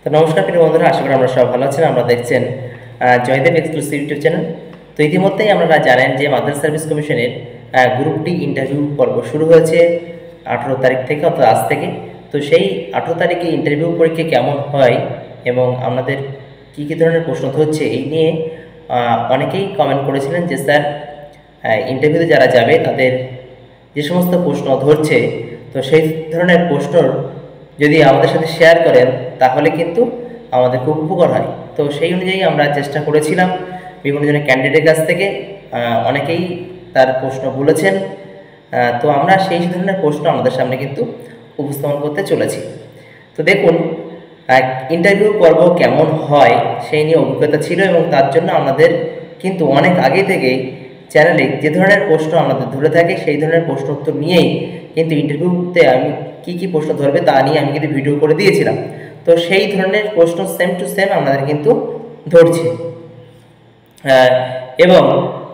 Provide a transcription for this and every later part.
তো নমস্কার প্রিয় বন্ধুরা, আশা করি আমরা সব ভালো আছেন। আমরা দেখছেন জয়দেব এক্সক্লুসিভ ইউটিউব চ্যানেল। তো ইতিমধ্যেই আপনারা জানেন যে মাদ্রাসা সার্ভিস কমিশনের গ্রুপ ডি ইন্টারভিউ পর্ব শুরু হয়েছে 18 তারিখ থেকে, অর্থাৎ আজ থেকে। তো সেই 18 তারিখে ইন্টারভিউ পরীক্ষা কেমন হয় এবং আপনাদের কী কী ধরনের প্রশ্ন হচ্ছে এই নিয়ে অনেকেই কমেন্ট করেছিলেন যে স্যার, ইন্টারভিউতে যারা যাবে তাদের যে সমস্ত প্রশ্ন ধরছে, তো সেই ধরনের প্রশ্ন যদি আমাদের সাথে শেয়ার করেন তাহলে কিন্তু আমাদের খুব উপকার হয়। তো সেই অনুযায়ী আমরা চেষ্টা করেছিলাম বিভিন্ন জনের ক্যান্ডিডেটের কাছ থেকে, অনেকেই তার প্রশ্ন বলেছেন। তো আমরা সেই ধরনের প্রশ্ন আমাদের সামনে কিন্তু উপস্থাপন করতে চলেছি। তো দেখুন, ইন্টারভিউ পর্ব কেমন হয় সেই নিয়ে অভিজ্ঞতা ছিল এবং তার জন্য আমাদের কিন্তু অনেক আগে থেকেই চ্যানেলে যে ধরনের প্রশ্ন আমাদের ধরে থাকে সেই ধরনের প্রশ্ন উত্তর নিয়েই কিন্তু ইন্টারভিউতে আমি কি কি প্রশ্ন ধরবে তা নিয়ে আমি কিন্তু ভিডিও করে দিয়েছিলাম। তো সেই ধরনের প্রশ্ন সেম টু সেম আমাদের কিন্তু ধরছে। এবং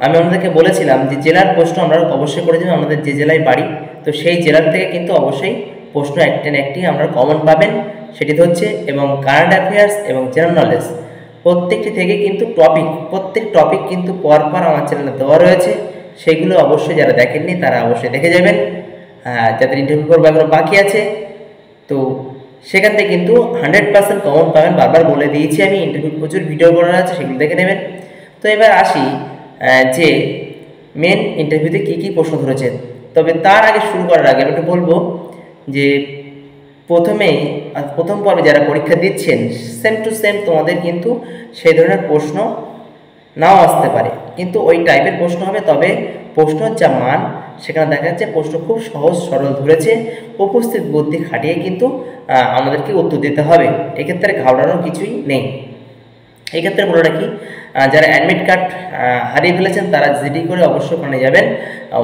আমি আপনাদেরকে বলেছিলাম যে জেলার প্রশ্ন আমরা অবশ্যই করে দেবো, আমাদের যে জেলায় বাড়ি তো সেই জেলার থেকে কিন্তু অবশ্যই প্রশ্ন একটা না একটি আমরা কমন পাবেন, সেটি হচ্ছে। এবং কারেন্ট অ্যাফেয়ার্স এবং জেনারেল নলেজ প্রত্যেকটি থেকে কিন্তু প্রত্যেক টপিক কিন্তু পরপর আমার চ্যানেলে দেওয়া রয়েছে। সেগুলো অবশ্যই যারা দেখেননি তারা অবশ্যই দেখে যাবেন। যাদের ইন্টারভিউ পর্ব এখনো বাকি আছে তো সেখান থেকে কিন্তু 100% কমন পাবেন। বারবার বলে দিয়েছি আমি, ইন্টারভিউ প্রচুর ভিডিও করা আছে, সেগুলো দেখে নেবেন। তো এবার আসি যে মেন ইন্টারভিউতে কী কী প্রশ্ন ধরেছেন। তবে তার আগে শুরু করার আগে আমি একটু বলবো যে প্রথম পর্বে যারা পরীক্ষা দিচ্ছেন সেম টু সেম তোমাদের কিন্তু সেই ধরনের প্রশ্ন নাও আসতে পারে, কিন্তু ওই টাইপের প্রশ্ন হবে। তবে প্রশ্নের যা মান সেখানে দেখা যাচ্ছে প্রশ্ন খুব সহজ সরল ধরেছে, উপস্থিত বুদ্ধি খাটিয়ে কিন্তু আমাদেরকে উত্তর দিতে হবে। এক্ষেত্রে ঘাবড়ানোর কিছুই নেই। এক্ষেত্রে বলে রাখি, যারা অ্যাডমিট কার্ড হারিয়ে ফেলেছেন তারা জিডি করে অবশ্যই ওখানে যাবেন,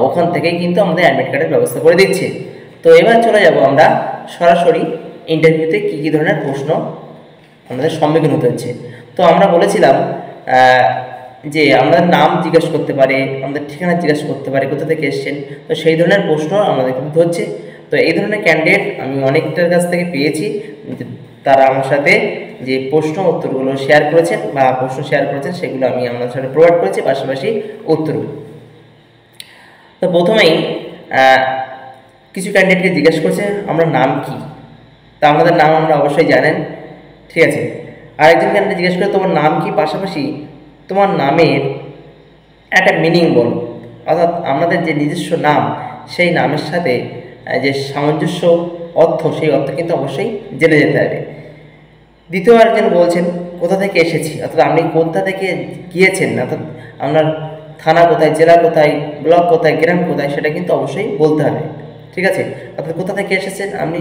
ওখান থেকেই কিন্তু আমাদের অ্যাডমিট কার্ডের ব্যবস্থা করে দিচ্ছে। তো এবার চলে যাব আমরা সরাসরি ইন্টারভিউতে কী কী ধরনের প্রশ্ন আমাদের সম্মুখীন হতে হচ্ছে। তো আমরা বলেছিলাম যে আমাদের নাম জিজ্ঞাসা করতে পারে, আমাদের ঠিকানা জিজ্ঞাসা করতে পারে, কোথা থেকে এসছেন। তো সেই ধরনের প্রশ্ন আমাদের কিন্তু হচ্ছে। তো এই ধরনের ক্যান্ডিডেট আমি অনেকটার কাছ থেকে পেয়েছি, তারা আমার সাথে যে প্রশ্ন উত্তরগুলো শেয়ার করেছেন বা প্রশ্ন শেয়ার করেছেন সেগুলো আমি আমার সাথে প্রোভাইড করেছি, পাশাপাশি উত্তরগুলো। তো প্রথমেই কিছু ক্যান্ডিডেটকে জিজ্ঞাসা করছে আমরা নাম কি। তা আমাদের নাম আমরা অবশ্যই জানেন, ঠিক আছে। আরেকজন ক্যান্ডিডেট জিজ্ঞেস করে তোমার নাম কি, পাশাপাশি তোমার নামের একটা মিনিং বলো। অর্থাৎ আমাদের যে নিজস্ব নাম সেই নামের সাথে যে সামঞ্জস্য অর্থ, সেই অর্থ কিন্তু অবশ্যই জেনে যেতে হবে। দ্বিতীয় আরেকজন বলছেন কোথা থেকে এসেছি, অর্থাৎ আপনি কোথা থেকে গিয়েছেন, অর্থাৎ আপনার থানা কোথায়, জেলা কোথায়, ব্লক কোথায়, গ্রাম কোথায় সেটা কিন্তু অবশ্যই বলতে হবে, ঠিক আছে। অর্থাৎ কোথা থেকে এসেছেন আপনি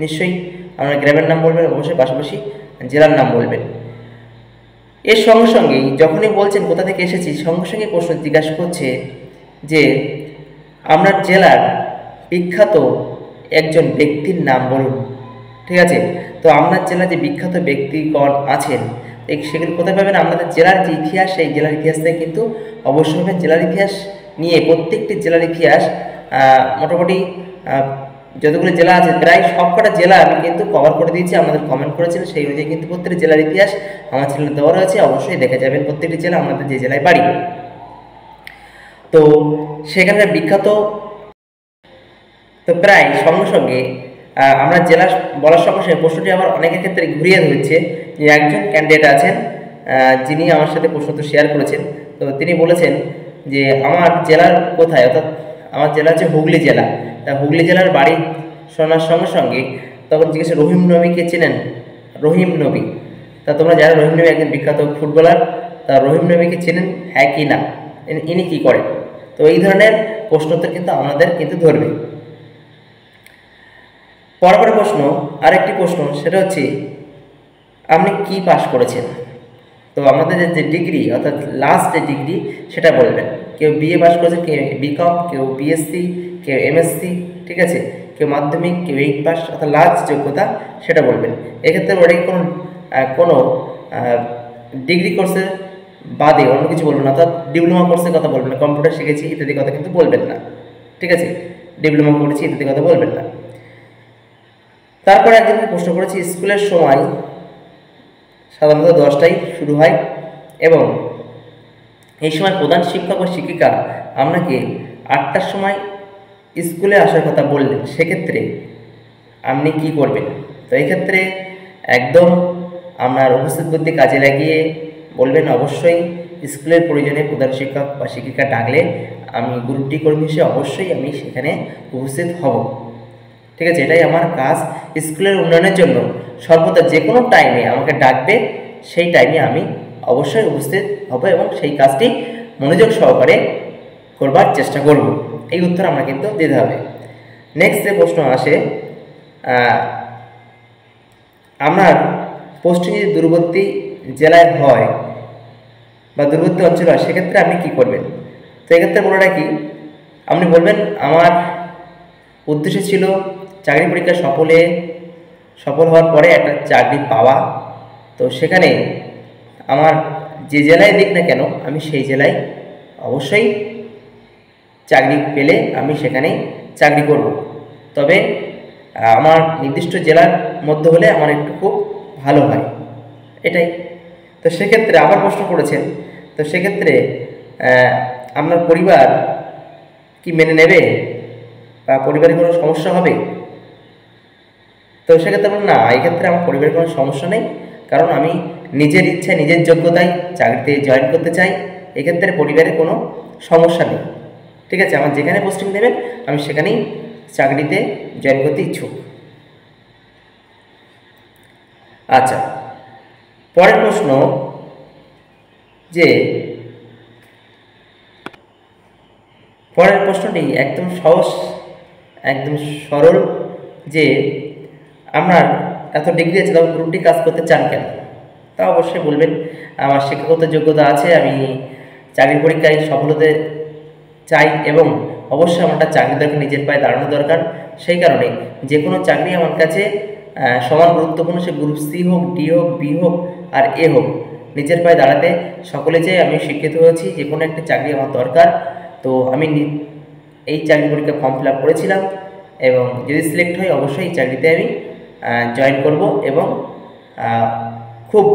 নিশ্চয়ই আপনার গ্রামের নাম বলবেন, অবশ্যই পাশাপাশি জেলার নাম বলবেন। এর সঙ্গে সঙ্গেই যখনই বলছেন কোথা থেকে এসেছি, সঙ্গে সঙ্গে প্রশ্ন জিজ্ঞাসা করছে যে আপনার জেলার বিখ্যাত একজন ব্যক্তির নাম বলুন, ঠিক আছে। তো আপনার জেলার যে বিখ্যাত ব্যক্তিগণ আছেন সেগুলো কোথায় পাবেন, আপনাদের জেলার যে ইতিহাস সেই জেলার ইতিহাস থেকে কিন্তু অবশ্যই পাবেন। জেলার ইতিহাস নিয়ে প্রত্যেকটি জেলার ইতিহাস মোটামুটি যতগুলো জেলা আছে প্রায় সবকটা জেলা আমি কিন্তু কভার করে দিয়েছি। আমাদের কমেন্ট করেছেন সেই অনুযায়ী কিন্তু প্রত্যেকটি জেলার ইতিহাস আমার চ্যানেলে দেওয়া রয়েছে, অবশ্যই দেখে যাবেন প্রত্যেকটি জেলা আমাদের যে জেলায় বাড়ি। তো সেখানে বিখ্যাত, তো প্রায় সঙ্গে সঙ্গে আমরা জেলা বলার সঙ্গে সঙ্গে প্রশ্নটি আবার অনেকের ক্ষেত্রে ঘুরিয়ে ধরছে যে একজন ক্যান্ডিডেট আছেন যিনি আমার সাথে প্রশ্নটি শেয়ার করেছেন। তো তিনি বলেছেন যে আমার জেলার কোথায়, অর্থাৎ আমার জেলা হচ্ছে হুগলি জেলা। তা হুগলি জেলার বাড়ি শোনার সঙ্গে সঙ্গে তখন জিজ্ঞেস রহিম নবীকে চেনেন, রহিম নবী। তা তোমরা যারা রহিম নবী একজন বিখ্যাত ফুটবলার, তা রহিম নবীকে চেনেন হ্যাঁ কি না, ইনি কী করেন। তো এই ধরনের প্রশ্নোত্তর কিন্তু আমাদের কিন্তু ধরবে। পরপর প্রশ্ন আরেকটি প্রশ্ন, সেটা হচ্ছে আপনি কি পাস করেছেন। তো আমাদের যে ডিগ্রি অর্থাৎ লাস্ট যে ডিগ্রি সেটা বলবেন। কেউ বিএ পাস করেছেন, কেউ বিকম, কেউ বিএসসি, কেউ এমএসসি, ঠিক আছে, কেউ মাধ্যমিক, কেউ 8 পাস, অর্থাৎ লাস্ট যোগ্যতা সেটা বলবেন। এক্ষেত্রে ওটাকে কোনো ডিগ্রি কোর্সে বাদে অন্য কিছু বলবেন না, অর্থাৎ ডিপ্লোমা কোর্সের কথা বলবেন না, কম্পিউটার শিখেছি ইত্যাদি কথা কিন্তু বলবেন না, ঠিক আছে, ডিপ্লোমা করেছি ইত্যাদি কথা বলবেন না। তারপরে একজনকে প্রশ্ন করেছি স্কুলের সময় সাধারণত 10টায় শুরু হয় এবং এই সময় প্রধান শিক্ষক বা শিক্ষিকা আপনাকে 8টার সময় স্কুলে আসার কথা বললেন, সেক্ষেত্রে আপনি কি করবেন? তো এক্ষেত্রে একদম আপনার উপস্থিত বুদ্ধি কাজে লাগিয়ে বলবেন অবশ্যই স্কুলের প্রয়োজনে প্রধান শিক্ষক বা শিক্ষিকা ডাকলে আমি গ্রুপ ডি কর্মী হিসেবে অবশ্যই আমি সেখানে উপস্থিত হব। ঠিক আছে, এটাই আমার কাজ। স্কুলের উন্নয়নের জন্য সর্বদা যে কোনো টাইমে আমাকে ডাকবে, সেই টাইমে আমি অবশ্যই উপস্থিত হব এবং সেই কাজটি মনোযোগ সহকারে করবার চেষ্টা করব। এই উত্তর আমরা কিন্তু দিতে হবে। নেক্সট যে প্রশ্ন আসে, আপনার পোস্টিং যদি দূরবর্তী জেলায় হয় বা দূরবর্তী অঞ্চল হয়, সেক্ষেত্রে আপনি কী করবেন? তো এক্ষেত্রে বলে রাখি, আপনি বলবেন আমার উদ্দেশ্য ছিল চাকরি পরীক্ষা সফল হওয়ার পরে একটা চাকরি পাওয়া। তো সেখানে আমার যে জেলায় দিক না কেন আমি সেই জেলায় অবশ্যই চাকরি পেলে আমি সেখানেই চাকরি করব। তবে আমার নির্দিষ্ট জেলার মধ্যে হলে আমার একটু খুব ভালো হয়, এটাই। তো সেক্ষেত্রে আবার প্রশ্ন করেছেন, তো সেক্ষেত্রে আপনার পরিবার কি মেনে নেবে বা পরিবারে কোনো সমস্যা হবে? তো সেক্ষেত্রে বলুন না, এক্ষেত্রে আমার পরিবারের কোনো সমস্যা নেই, কারণ আমি নিজের ইচ্ছে নিজের যোগ্যতায় চাকরিতে জয়েন করতে চাই। এক্ষেত্রে পরিবারের কোনো সমস্যা নেই। ঠিক আছে, আমার যেখানে পোস্টিং দেবেন আমি সেখানেই চাকরিতে জয়েন করতে ইচ্ছুক। আচ্ছা, পরের প্রশ্ন যে পরের প্রশ্নটি একদম সহজ, একদম সরল, যে আপনার এত ডিগ্রি আছে তখন গ্রুপ ডি কাজ করতে চান কেন? তা অবশ্যই বলবেন আমার শিক্ষাগত যোগ্যতা আছে, আমি চাকরি পরীক্ষায় সফল হতে চাই এবং অবশ্যই আমার একটা চাকরি দরকার, নিজের পায়ে দাঁড়ানো দরকার। সেই কারণে যে কোনো চাকরি আমার কাছে সমান গুরুত্বপূর্ণ, সে গ্রুপ সি হোক, ডি হোক, বি হোক আর এ হোক, নিজের পায়ে দাঁড়াতে সকলে চাই। আমি শিক্ষিত হয়েছি, যে কোনো একটা চাকরি আমার দরকার। তো আমি এই চাকরি পরীক্ষা ফর্ম ফিল আপ করেছিলাম এবং যদি সিলেক্ট হই অবশ্যই এই চাকরিতে আমি জয়েন করব এবং খুব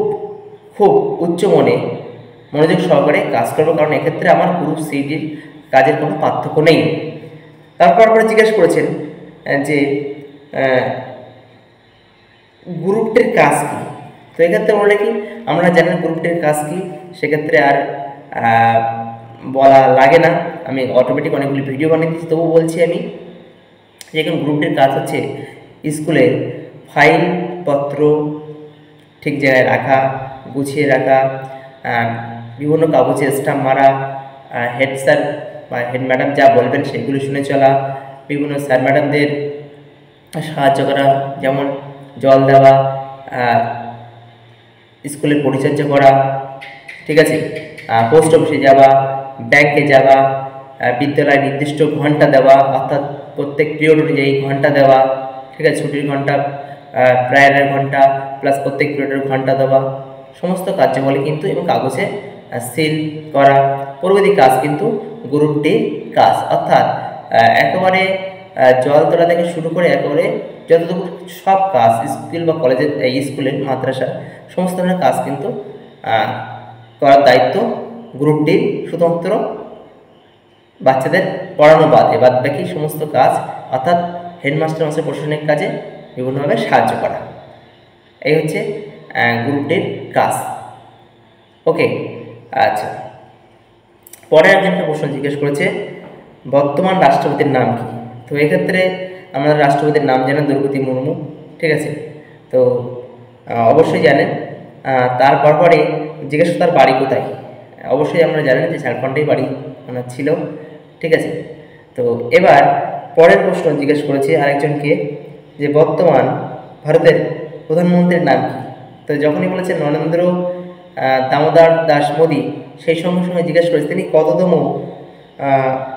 খুব উচ্চ মনোযোগ সহকারে কাজ করব, কারণ এক্ষেত্রে আমার গ্রুপ সিডির কাজের কোনো পার্থক্য নেই। তারপর জিজ্ঞেস করেছেন যে গ্রুপ ডির কাজ কী? তো এক্ষেত্রে বলে কি, আমরা জানেন গ্রুপ ডির কাজ কী, সেক্ষেত্রে আর বলা লাগে না, আমি অটোমেটিক অনেকগুলি ভিডিও বানিয়ে দিচ্ছি, তবু বলছি আমি যে এখন গ্রুপ ডির কাজ হচ্ছে স্কুলের ফাইলপত্র ঠিক জায়গায় রাখা, গুছিয়ে রাখা, বিভিন্ন কাগজে স্টাম্প মারা, হেড স্যার বা হেড ম্যাডাম যা বলবেন সেগুলো শুনে চলা, বিভিন্ন স্যার ম্যাডামদের সাহায্য করা, যেমন জল দেওয়া, স্কুলের পরিচর্যা করা, ঠিক আছে, পোস্ট অফিসে যাওয়া, ব্যাংকে যাওয়া, বিদ্যালয়ে নির্দিষ্ট ঘন্টা দেওয়া, অর্থাৎ প্রত্যেক পিরিয়ড অনুযায়ী ঘন্টা দেওয়া, ঠিক আছে, ছুটির ঘন্টা, প্রায়ারের ঘন্টা প্লাস প্রত্যেক পিরিয়ডের ঘন্টা দেওয়া, সমস্ত কার্যাবলী কিন্তু এবং কাগজে সিল করা প্রভৃতি কাজ কিন্তু গ্রুপ ডি কাজ। অর্থাৎ একেবারে জল তোলা থেকে শুরু করে একেবারে যতটুকু সব কাজ স্কুল বা কলেজের স্কুলের মাদ্রাসা সমস্ত ধরনের কাজ কিন্তু করার দায়িত্ব গ্রুপ ডির। শুধুমাত্র বাচ্চাদের পড়ানো বাদে বাদ বাকি সমস্ত কাজ, অর্থাৎ হেডমাস্টার মশাই প্রশাসনিক কাজে বিভিন্নভাবে সাহায্য করা, এই হচ্ছে গ্রুপ ডির কাজ। ওকে, আচ্ছা, পরে একজনকে প্রশ্ন জিজ্ঞেস করেছে বর্তমান রাষ্ট্রপতির নাম কি? তো এক্ষেত্রে আমরা রাষ্ট্রপতির নাম জানেন দ্রৌপদী মুর্মু, ঠিক আছে, তো অবশ্যই জানেন। তারপর পরে জিজ্ঞেস তার বাড়ি কোথায়, অবশ্যই আমরা জানেন যে ঝাড়খণ্ডেই বাড়ি ওনার ছিল, ঠিক আছে। তো এবার পরের প্রশ্ন জিজ্ঞেস করেছে আরেকজনকে যে বর্তমান ভারতের প্রধানমন্ত্রীর নাম কি? তো যখনই বলেছে নরেন্দ্র দামোদর দাস মোদী, সেই সঙ্গে সঙ্গে জিজ্ঞেস করেছে তিনি কততম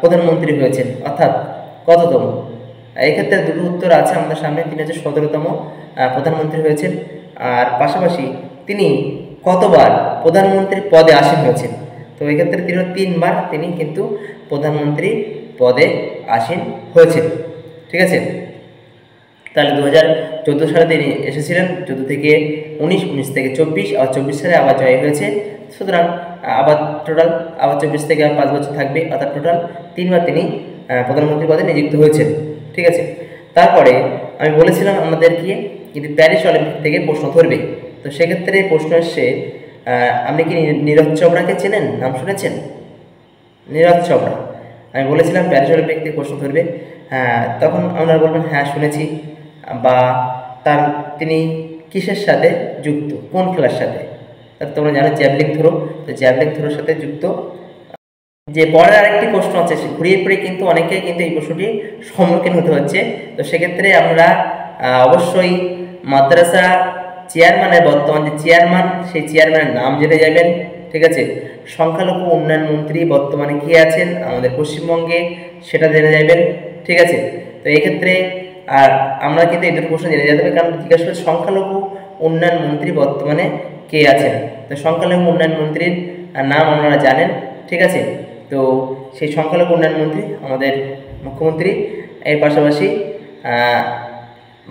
প্রধানমন্ত্রী হয়েছেন, অর্থাৎ কততম। এক্ষেত্রে দুটো উত্তর আছে আমাদের সামনে, তিনি হচ্ছে 17তম প্রধানমন্ত্রী হয়েছেন, আর পাশাপাশি তিনি কতবার প্রধানমন্ত্রীর পদে আসীন হয়েছেন। তো এক্ষেত্রে তিনি 3বার তিনি কিন্তু প্রধানমন্ত্রী পদে আসীন হয়েছেন, ঠিক আছে। তাহলে সালে তিনি এসেছিলেন, 14 থেকে 19, 19 থেকে 24, আবার 24 সালে আবার জয় হয়েছে। সুতরাং আবার টোটাল আবার 24 থেকে 5 বছর থাকবে, অর্থাৎ টোটাল 3 বার তিনি প্রধানমন্ত্রী পদে নিযুক্ত হয়েছেন। ঠিক আছে, তারপরে আমি বলেছিলাম আমাদেরকে কিন্তু প্যারিস অলিম্পিক থেকে প্রশ্ন ধরবে। তো সেক্ষেত্রে প্রশ্ন এসছে, আপনি কি নীরজ চোপড়াকে চেনেন, নাম শুনেছেন? নীরজ চোপড়া, আমি বলেছিলাম প্যারিস অলিম্পিক থেকে প্রশ্ন ধরবে। তখন আপনারা বলবেন হ্যাঁ শুনেছি, বা তিনি কিসের সাথে যুক্ত, কোন খেলার সাথে? তোমরা জানো জ্যাভলিন থ্রো, তো জ্যাভলিন থ্রোর সাথে যুক্ত। যে পরের আরেকটি প্রশ্ন আছে, ঘুরিয়ে ফিরে কিন্তু অনেকেই কিন্তু এই প্রশ্নটির সম্মুখীন হতে হচ্ছে। তো সেক্ষেত্রে আমরা অবশ্যই মাদ্রাসা চেয়ারম্যানের, বর্তমান যে চেয়ারম্যান, সেই চেয়ারম্যানের নাম জেনে যাবেন। ঠিক আছে, সংখ্যালঘু উন্নয়ন মন্ত্রী বর্তমানে কে আছেন আমাদের পশ্চিমবঙ্গে, সেটা জেনে যাবেন। ঠিক আছে, তো এক্ষেত্রে আর আমরা কিন্তু এই দুটো প্রশ্ন জেনে যেতে হবে, কারণ জিজ্ঞাসা করছে সংখ্যালঘু উন্নয়ন মন্ত্রী বর্তমানে কে আছেন। তো সংখ্যালঘু উন্নয়ন মন্ত্রীর নাম আপনারা জানেন। ঠিক আছে, তো সেই সংখ্যালঘু উন্নয়ন মন্ত্রী আমাদের মুখ্যমন্ত্রী। এর পাশাপাশি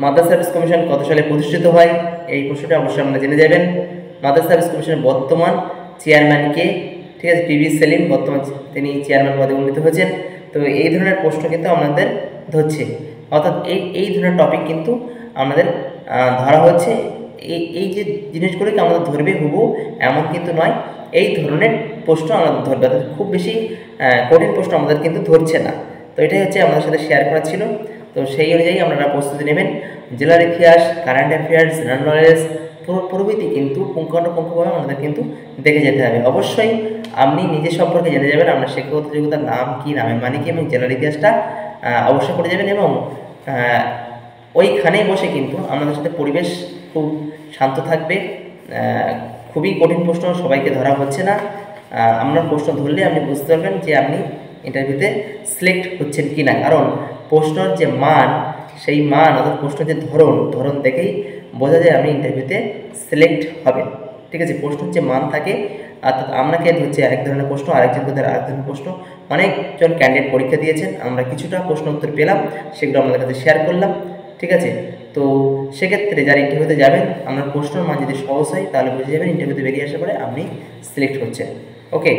মাদ্রাসা সার্ভিস কমিশন কত সালে প্রতিষ্ঠিত হয়, এই প্রশ্নটা অবশ্যই আপনারা জেনে যাবেন। মাদ্রাসা সার্ভিস কমিশনের বর্তমান চেয়ারম্যান কে? ঠিক আছে, পিবি সেলিম, বর্তমান তিনি চেয়ারম্যান পদে উন্নীত হয়েছেন। তো এই ধরনের প্রশ্ন কিন্তু আমাদের ধরছে, অর্থাৎ এই ধরনের টপিক কিন্তু আমাদের ধরা হচ্ছে। এই যে জিনিসগুলোকে আমাদের ধরবে হুবহু এমন কিন্তু নয়, এই ধরনের প্রশ্ন আমাদের ধরবে, অর্থাৎ খুব বেশি কঠিন প্রশ্ন আমাদের কিন্তু ধরছে না। তো এটাই হচ্ছে আমাদের সাথে শেয়ার করা ছিল। তো সেই অনুযায়ী আপনারা প্রস্তুতি নেবেন। জেলার ইতিহাস, কারেন্ট অ্যাফেয়ার্স, জেনারেল নলেজ প্রভৃতি কিন্তু পুঙ্খানুপুঙ্খভাবে আমাদের কিন্তু দেখে যেতে হবে। অবশ্যই আপনি নিজের সম্পর্কে জেনে যাবেন, আপনার শিক্ষাগত যোগ্যতার নাম কি, নামের মানে কি, এবং জেলার ইতিহাসটা অবশ্যই করে যাবেন। এবং ওইখানেই বসে কিন্তু আমাদের সাথে পরিবেশ খুব শান্ত থাকবে। খুবই কঠিন প্রশ্ন সবাইকে ধরা হচ্ছে না। আপনার প্রশ্ন ধরলে আপনি বুঝতে পারবেন যে আপনি ইন্টারভিউতে সিলেক্ট হচ্ছেন কি না, কারণ প্রশ্নের যে মান, সেই মান অর্থাৎ প্রশ্নের যে ধরন দেখেই বোঝা যায় আপনি ইন্টারভিউতে সিলেক্ট হবেন। ঠিক আছে, প্রশ্নের যে মান থাকে, অর্থাৎ আপনাকে হচ্ছে এক ধরনের প্রশ্ন, আরেকজন আরেক ধরনের প্রশ্ন, অনেকজন ক্যান্ডিডেট পরীক্ষা দিয়েছেন, আমরা কিছুটা প্রশ্ন উত্তর পেলাম, সেগুলো আমাদের কাছে শেয়ার করলাম। ঠিক আছে, তো সেক্ষেত্রে যারা ইন্টারভিউতে যাবেন, আপনার প্রশ্নের মান যদি সহজ হয় তাহলে বুঝে যাবেন ইন্টারভিউতে বেরিয়ে আসার পরে আপনি সিলেক্ট হচ্ছেন। ওকে,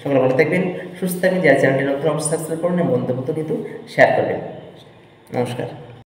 সকলে ভালো থাকবেন, সুস্থ থাকবেন। যারা চ্যানেলটি নতুন অবশ্যই সাবস্ক্রাইব করুন এবং বন্ধুত্ব কিন্তু শেয়ার করবেন। নমস্কার।